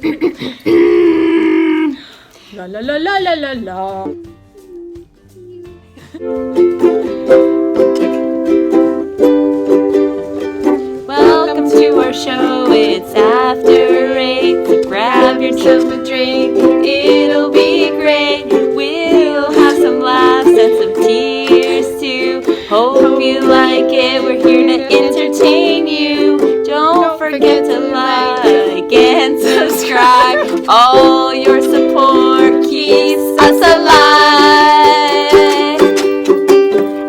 La la la la la la la. Welcome to our show. It's after 8. So grab yourself a drink. It'll be great. We'll have some laughs and some tears too. Hope you like it. We're here to entertain you. Don't forget to like and subscribe. All your support keeps us alive.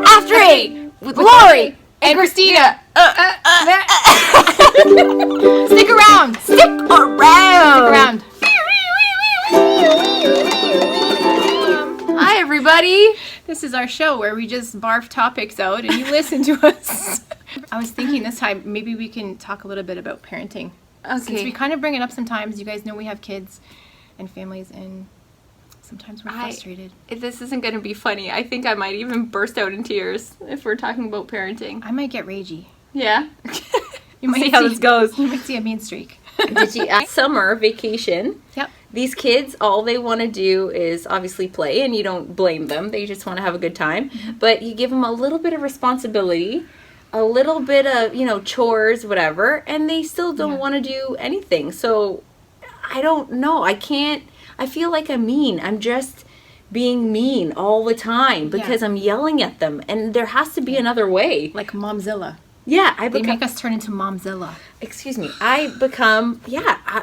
After 8 with Laurie and Christina. Stick around. Stick around. Hi, everybody. This is our show where we just barf topics out and you listen to us. I was thinking this time maybe we can talk a little bit about parenting. Since we kind of bring it up sometimes. You guys know we have kids and families, and sometimes we're frustrated. This isn't going to be funny. I think I might even burst out in tears if we're talking about parenting. I might get ragey. Yeah. You might see how this goes. You might see a mean streak. Did you summer vacation? Yep. These kids, all they want to do is obviously play, and you don't blame them. They just want to have a good time. Mm-hmm. But you give them a little bit of responsibility, a little bit of, chores, whatever, and they still don't want to do anything. So I don't know. I feel like I'm mean. I'm just being mean all the time because I'm yelling at them, and there has to be another way. Like Momzilla. Yeah, they make us turn into Momzilla. Excuse me. I become,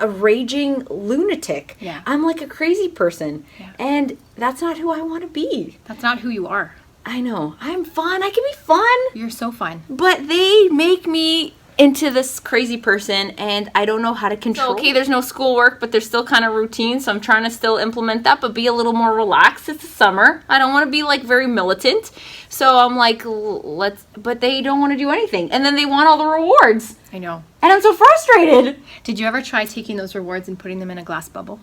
a raging lunatic. Yeah. I'm like a crazy person. Yeah. And that's not who I want to be. That's not who you are. I know. I'm fun. I can be fun. You're so fun. But they make me into this crazy person, and I don't know how to control. So, okay, there's no schoolwork, but there's still kind of routine, so I'm trying to still implement that, but be a little more relaxed. It's the summer. I don't want to be like very militant. So I'm like, but they don't want to do anything. And then they want all the rewards. I know. And I'm so frustrated. Did you ever try taking those rewards and putting them in a glass bubble?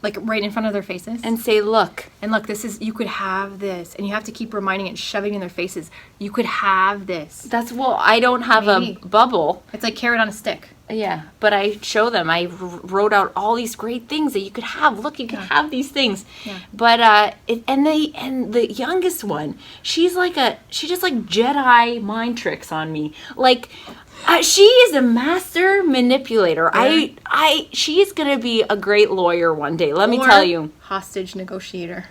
Like right in front of their faces? And say, look, you could have this. And you have to keep reminding it, shoving it in their faces. You could have this. I don't have a bubble. It's like carrot on a stick. Yeah, but I show them. I wrote out all these great things that you could have. Look, you could have these things. Yeah. But and the youngest one, she just like Jedi mind tricks on me. Like she is a master manipulator. Yeah. She is gonna be a great lawyer one day. Let me tell you. Hostage negotiator,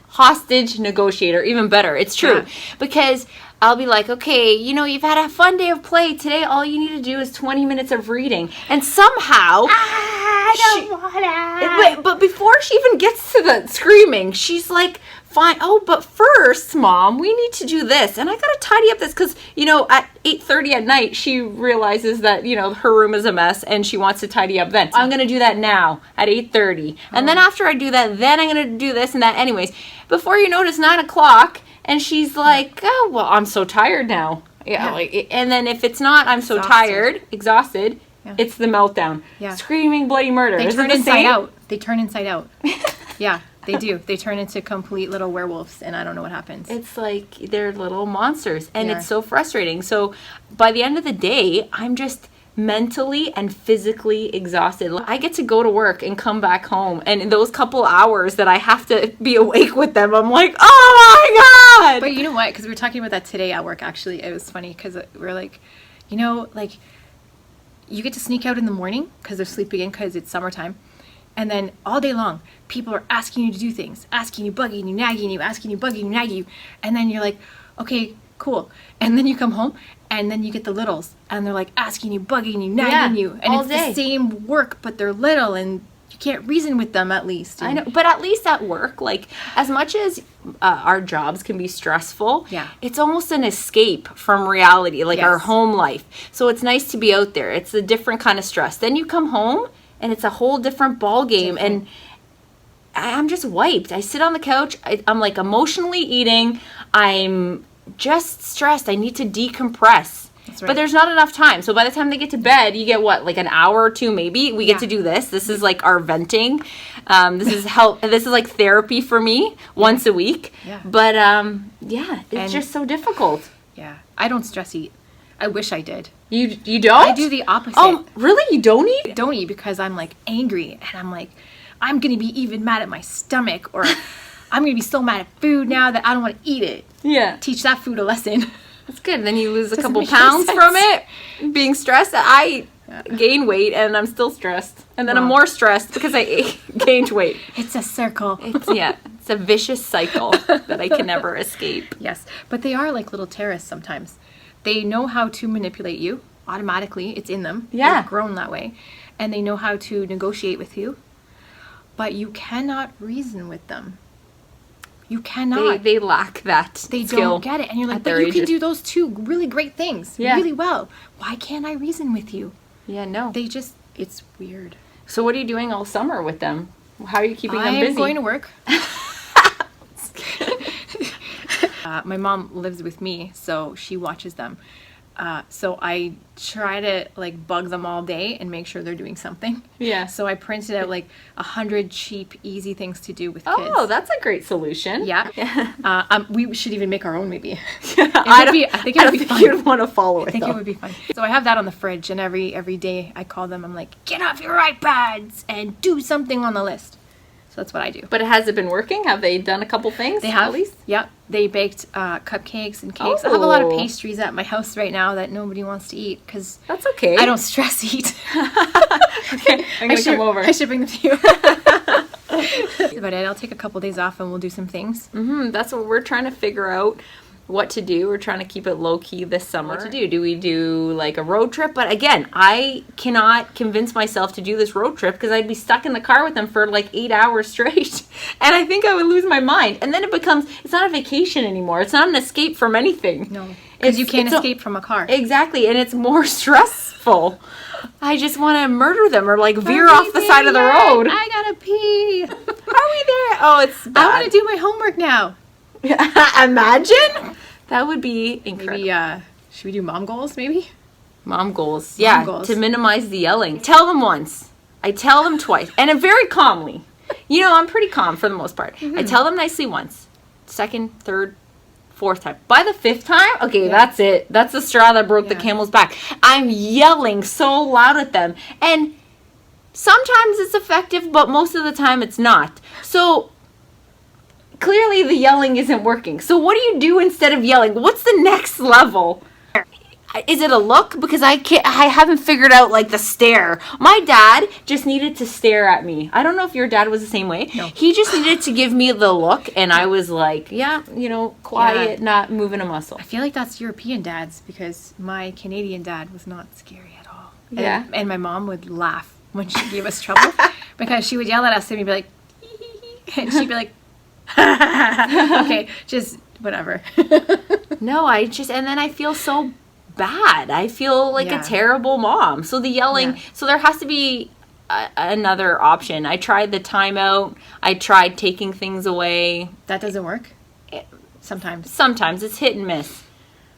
even better. It's true because I'll be like, okay, you've had a fun day of play. Today, all you need to do is 20 minutes of reading. And somehow... I don't want to. But before she even gets to the screaming, she's like, fine. Oh, but first, Mom, we need to do this. And I got to tidy up this because, at 8:30 at night, she realizes that, her room is a mess and she wants to tidy up then. So I'm going to do that now at 8:30. And then after I do that, then I'm going to do this and that anyways. Before you know it, it's 9 o'clock. And she's like, oh, well, I'm so tired now. Yeah. And then if it's not, I'm so tired, exhausted, it's the meltdown. Yeah. Screaming bloody murder. They turn inside out. Yeah, they do. They turn into complete little werewolves, and I don't know what happens. It's like they're little monsters, and it's so frustrating. So by the end of the day, I'm just mentally and physically exhausted. I get to go to work and come back home, and in those couple hours that I have to be awake with them, I'm like, oh my God! But you know what? Because we were talking about that today at work, actually. It was funny because we're like, you get to sneak out in the morning because they're sleeping in because it's summertime. And then all day long, people are asking you to do things, asking you, bugging you, nagging you, asking you, bugging you, nagging you. And then you're like, okay, cool. And then you come home, and then you get the littles, and they're like asking you, bugging you, nagging you. And it's the same work, but they're little, and you can't reason with them at least. I know, but at least at work, as much as our jobs can be stressful, it's almost an escape from reality, our home life. So it's nice to be out there. It's a different kind of stress. Then you come home, and it's a whole different ball game, and I'm just wiped. I sit on the couch. I'm like emotionally eating. I'm just stressed. I need to decompress. That's right. But there's not enough time. So by the time they get to bed, you get what, like an hour or two maybe? We get to do this. This is like our venting. This is this is like therapy for me once a week. Yeah. But it's just so difficult. Yeah. I don't stress eat. I wish I did. You don't? I do the opposite. Oh, really? You don't eat? Don't eat because I'm like angry and I'm like, I'm going to be even mad at my stomach, or I'm going to be so mad at food now that I don't want to eat it. Yeah. Teach that food a lesson. That's good. Then you lose a couple make any pounds sense. from it. Being stressed, I gain weight and I'm still stressed. And then I'm Wow. more stressed because I gained weight. It's a circle. It's a vicious cycle that I can never escape. Yes, but they are like little terrorists sometimes. They know how to manipulate you automatically. It's in them. Yeah. They're grown that way. And they know how to negotiate with you. But you cannot reason with them. You cannot. They lack that They skill don't get it. And you're like, at but their you can ages. do those two really great things Yeah. really well. Why can't I reason with you? Yeah, no. It's weird. So what are you doing all summer with them? How are you keeping them I'm busy? going to work. My mom lives with me, so she watches them. So I try to like bug them all day and make sure they're doing something. Yeah. So I printed out like 100 cheap, easy things to do with kids. Oh, that's a great solution. Yeah. We should even make our own maybe. I think it would be fun. you'd want to follow it. I think though. it would be fun. So I have that on the fridge, and every day I call them. I'm like, get off your iPads and do something on the list. So that's what I do. But has it been working? Have they done a couple things? They have. At least? Yep. They baked cupcakes and cakes. I have a lot of Oh. pastries at my house right now that nobody wants to eat because That's okay. I don't stress eat. Okay, I'm gonna come over. I should bring them to you. But I'll take a couple days off and we'll do some things. That's what we're trying to figure out. What to do. We're trying to keep it low key this summer. What to do? Do we do like a road trip? But again, I cannot convince myself to do this road trip because I'd be stuck in the car with them for like 8 hours straight. And I think I would lose my mind. And then it's not a vacation anymore. It's not an escape from anything. No. Because you can't escape from a car. Exactly. And it's more stressful. I just want to murder them or like veer off the side of the road. I gotta pee. Are we there? Oh, it's bad. I want to do my homework now. Imagine. That would be incredible. Maybe, should we do mom goals maybe? Mom goals. Yeah, goals. to minimize the yelling. Tell them once. I tell them twice. And very calmly. You know, I'm pretty calm for the most part. I tell them nicely once. Second, third, fourth time. By the fifth time, okay, that's it. That's the straw that broke the camel's back. I'm yelling so loud at them. And sometimes it's effective, but most of the time it's not. So clearly the yelling isn't working. So what do you do instead of yelling? What's the next level? Is it a look? Because I haven't figured out like the stare. My dad just needed to stare at me. I don't know if your dad was the same way. No. He just needed to give me the look and I was like, yeah, quiet, not moving a muscle. I feel like that's European dads because my Canadian dad was not scary at all. Yeah. And my mom would laugh when she gave us trouble because she would yell at us and we'd be like, and she'd be like, okay, just whatever. No, and then I feel so bad. I feel like a terrible mom. So the yelling, so there has to be another option. I tried the timeout. I tried taking things away. That doesn't work? Sometimes. Sometimes it's hit and miss.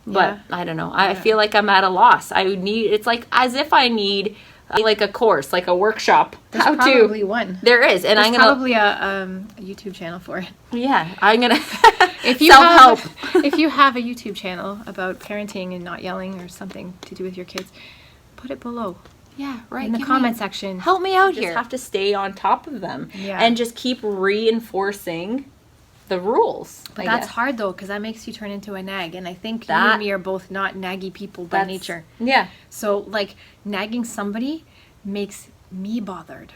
But Yeah. I don't know. I feel like I'm at a loss. It's like as if I need like a course, like a workshop. There's how probably to. one. There is. And There's I'm going to. probably a YouTube channel for it. Yeah. I'm going to. If you Self-help. if you have a YouTube channel about parenting and not yelling or something to do with your kids, put it below Yeah, right. in the comment section. Help me out here. Just have to stay on top of them. Yeah. And just keep reinforcing the rules. But that's hard though, because that makes you turn into a nag, and I think you That- and me are both not naggy people by nature. Yeah. So like nagging somebody makes me bothered.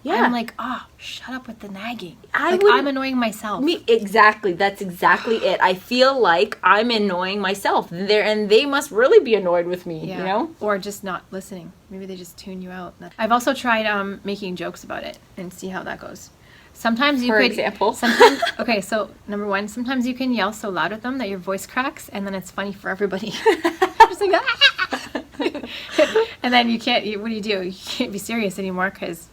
Yeah. I'm like, shut up with the nagging. I Like wouldn't- I'm annoying myself. Exactly. That's exactly it. I feel like I'm annoying myself. And they must really be annoyed with me, Yeah. you know? Or just not listening. Maybe they just tune you out. I've also tried making jokes about it and see how that goes. Sometimes you For could. example? Sometimes, okay, so number one, sometimes you can yell so loud at them that your voice cracks, and then it's funny for everybody. Just like, and then you can't. What do? You can't be serious anymore because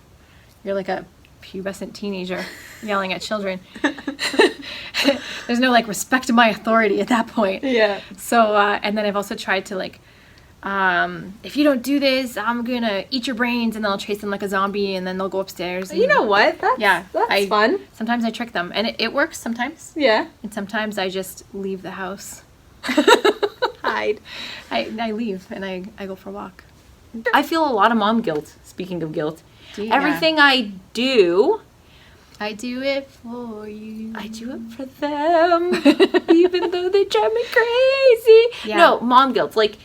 you're like a pubescent teenager yelling at children. There's no like respect my authority at that point. Yeah. So and then I've also tried to like, if you don't do this, I'm gonna eat your brains, and then I'll chase them like a zombie, and then they'll go upstairs. And, You know what? That's fun. Sometimes I trick them, and it works sometimes, Yeah. and sometimes I just leave the house. inside. I leave and I go for a walk. I feel a lot of mom guilt. Speaking of guilt, Do you? everything I do, I do it for you. I do it for them, even though they drive me crazy. Yeah. No, mom guilt. Like,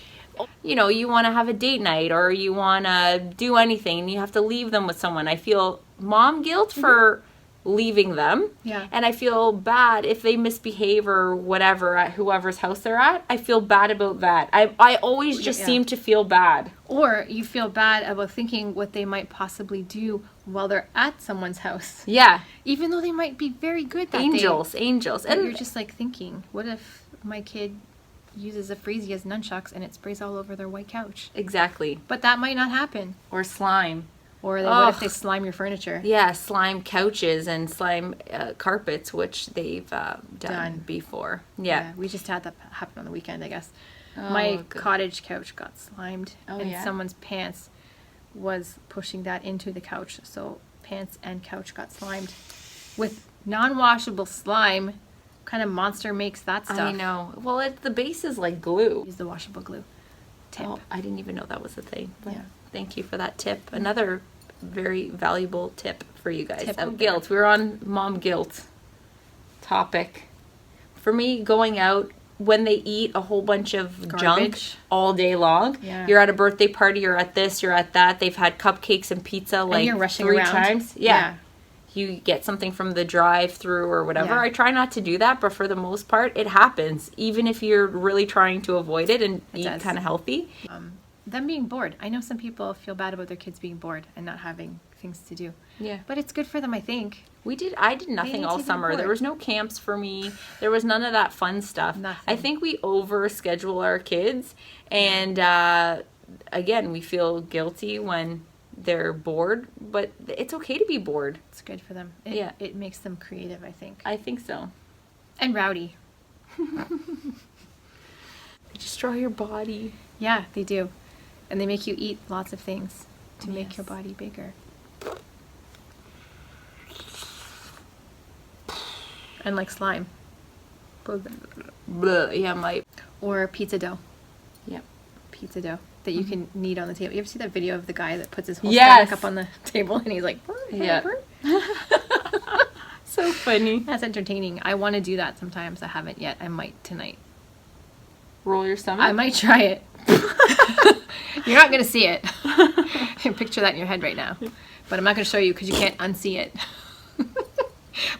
you know, you want to have a date night or you want to do anything and you have to leave them with someone. I feel mom guilt for leaving them. Yeah. And I feel bad if they misbehave or whatever at whoever's house they're at. I feel bad about that. I always just seem to feel bad. Or you feel bad about thinking what they might possibly do while they're at someone's house. Yeah. Even though they might be very good that day. Angels. And And you're just like thinking, what if my kid uses a freezy as nunchucks and it sprays all over their white couch? exactly. But that might not happen. Or slime. Or what if they slime your furniture? Yeah, slime couches and slime carpets, which they've done before. Yeah. We just had that happen on the weekend, I guess. Oh, My good. cottage couch got slimed, Oh, and yeah? someone's pants was pushing that into the couch. So pants and couch got slimed with non-washable slime. What kind of monster makes that stuff? I know. Well, the base is like glue. Use the washable glue. Tip. Oh, I didn't even know that was a thing. But Yeah. thank you for that tip. Another very valuable tip for you guys. Tip Of of guilt. We're on mom guilt topic. For me, going out when they eat a whole bunch of junk Garbage. all day long. Yeah. You're at a birthday party, you're at this, you're at that. They've had cupcakes and pizza like you're rushing 3 around. times. Yeah. You get something from the drive-through or whatever. Yeah. I try not to do that, but for the most part, it happens. Even if you're really trying to avoid it and eat does. kind of healthy. Them being bored. I know some people feel bad about their kids being bored and not having things to do. Yeah. But it's good for them, I think. I did nothing need all to be summer. There bored. was no camps for me. There was none of that fun stuff. Nothing. I think we over schedule our kids, and again, we feel guilty when they're bored, but it's okay to be bored. It's good for them. It makes them creative, I think. I think so. And rowdy. Destroy your body. Yeah, they do. And they make you eat lots of things to make Yes. your body bigger. And like slime. Blah. Yeah, Or pizza dough. yeah. Pizza dough that you can knead on the table. You ever see that video of the guy that puts his whole Yes. stomach up on the table and he's like, Yeah. So funny. That's entertaining. I want to do that sometimes. I haven't yet. I might tonight. Roll your stomach. I might try it. You're not going to see it. Picture that in your head right now. But I'm not going to show you because you can't unsee it.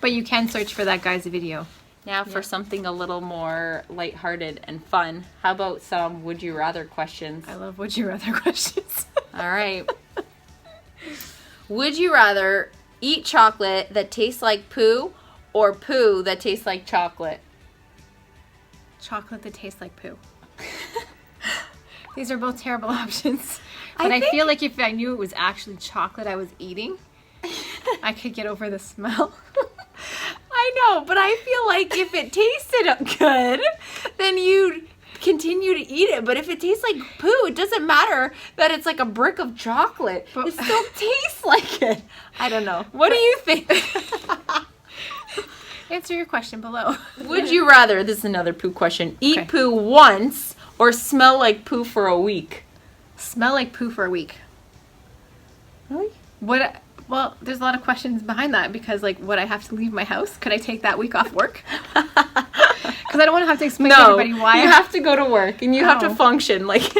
But you can search for that guy's video. Now for something a little more lighthearted and fun. How about some would you rather questions? I love would you rather questions. All right. Would you rather eat chocolate that tastes like poo or poo that tastes like chocolate? Chocolate that tastes like poo. These are both terrible options. But I think- feel like if I knew it was actually chocolate I was eating, I could get over the smell. I know, but I feel like if it tasted good, then you'd continue to eat it. But if it tastes like poo, it doesn't matter that it's like a brick of chocolate. But- It still tastes like it. I don't know. What do you think? Answer your question below. Would you rather, this is another poo question, eat Okay. poo once or smell like poo for a week? Smell like poo for a week. Really? What? Well, there's a lot of questions behind that because, like, would I have to leave my house? Could I take that week off work? Because I don't want to have to explain to No, everybody why. you have to go to work and you have to Oh. function, like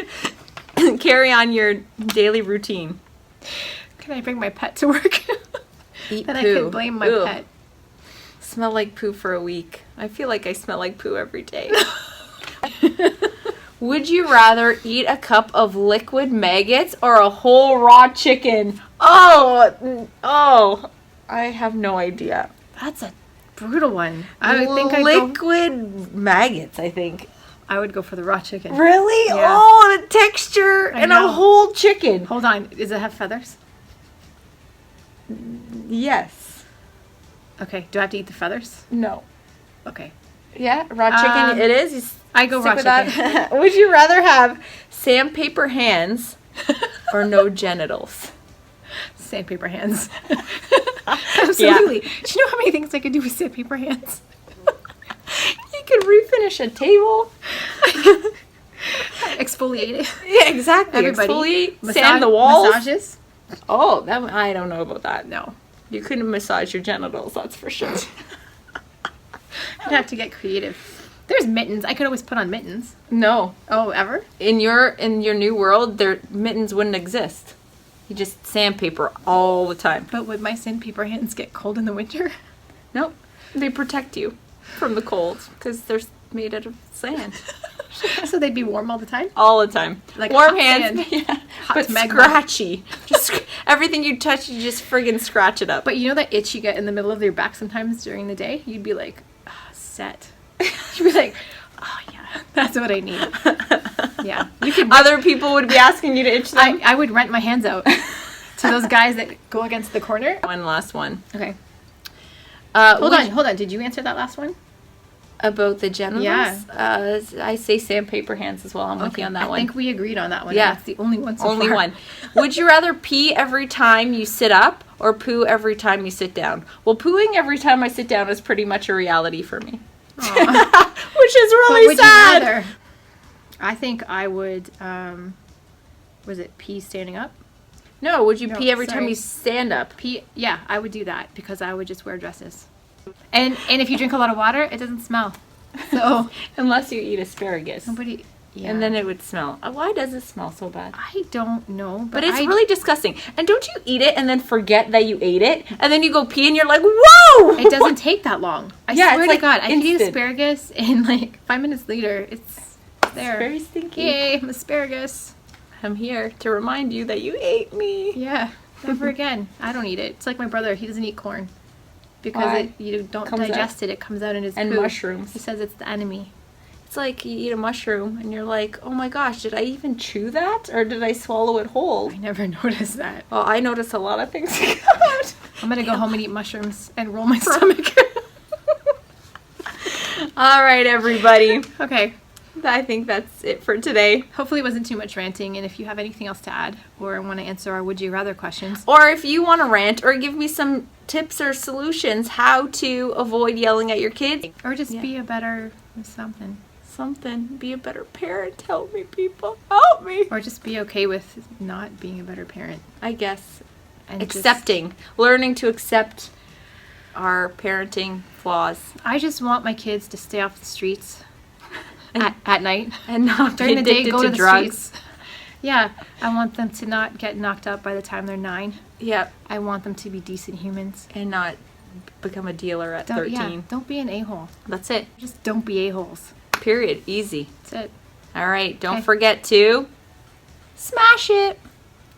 carry on your daily routine. Can I bring my pet to work? Eat Then I poo. could blame my Ew. pet. Smell like poo for a week. I feel like I smell like poo every day. Would you rather eat a cup of liquid maggots or a whole raw chicken? Oh, I have no idea. That's a brutal one. I would think liquid maggots, I think. I would go for the raw chicken. Really? Yeah. Oh, the texture I and know. a whole chicken. Hold on. Does it have feathers? Yes. Okay. Do I have to eat the feathers? No. Okay. Yeah, raw chicken. It is. You I go stick raw with chicken. that? Would you rather have sandpaper hands or no genitals? Sandpaper hands. Absolutely. Do you know how many things I could do with sandpaper hands? You could refinish a table. exfoliate it. Yeah, exactly. Everybody. Exfoliate, sand the walls. Massages? Oh, that one, I don't know about that. No. You couldn't massage your genitals, that's for sure. I'd have to get creative. There's mittens. I could always put on mittens. No. Oh, ever? In your new world, their mittens wouldn't exist. You just sandpaper all the time. But would my sandpaper hands get cold in the winter? Nope. They protect you from the cold because they're made out of sand. So they'd be warm all the time? All the time. Like warm hot hands, sand. yeah, Hot but magma. scratchy. Just everything you touch, you just friggin' scratch it up. But you know that itch you get in the middle of your back sometimes during the day? You'd be like, set. You'd be like, oh yeah, that's what I need. Yeah. You could. Other people would be asking you to itch them. I would rent my hands out to those guys that go against the corner. One last one. Okay. Hold Hold on. Did you answer that last one? About the genitals? Yeah. I say sandpaper hands as well. I'm with you on that one. I think we agreed on that one. Yeah. That's the only one so Only far. one. Would you rather pee every time you sit up or poo every time you sit down? Well, pooing every time I sit down is pretty much a reality for me. Which is really would sad. you rather? I think I would, was it pee standing up? No, would you No, pee every time sorry. you stand up? Pee, yeah, I would do that because I would just wear dresses. And if you drink a lot of water, it doesn't smell. So Unless you eat asparagus. nobody, yeah. And then it would smell. Why does it smell so bad? I don't know, But it's really disgusting. And don't you eat it and then forget that you ate it? And then you go pee and you're like, whoa! It doesn't take that long. I Yeah, swear it's to like God, I can eat instant. asparagus and like 5 minutes later, it's there. Very stinky. Yay, I'm asparagus. I'm here to remind you that you ate me. Yeah, never again. I don't eat it. It's like my brother. He doesn't eat corn because Why? you don't Comes digest it. It comes out in his And poo. mushrooms. He says it's the enemy. It's like you eat a mushroom and you're like, oh my gosh, did I even chew that? Or did I swallow it whole? I never noticed that. Well, I notice a lot of things. I'm gonna go home and eat mushrooms and roll my stomach. All right, everybody. Okay. I think that's it for today. Hopefully it wasn't too much ranting, and if you have anything else to add or want to answer our would you rather questions, Or if you want to rant or give me some tips or solutions how to avoid yelling at your kids. or just Yeah. be a better something, Something. Be a better parent. Help me, people. Help me. or just be okay with not being a better parent I guess. and just- Accepting. Learning to accept our parenting flaws. I just want my kids to stay off the streets at night. And not During be the day, addicted go to to the drugs. streets. Yeah, I want them to not get knocked up by the time they're 9. Yep. I want them to be decent humans. And not become a dealer at 13. Don't be an a-hole. That's it. Just don't be a-holes. Period. Easy. That's it. All right. Don't Okay. forget to smash it,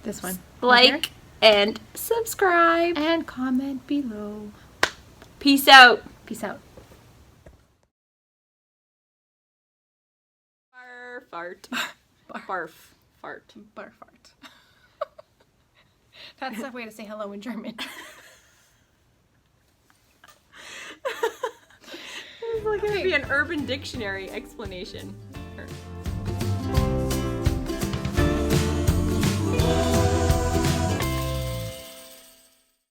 This one. like, and subscribe. and comment below. Peace out. Peace out. Fart. Barf. Fart. Barfart. That's the way to say hello in German. It's like going to be an Urban Dictionary explanation.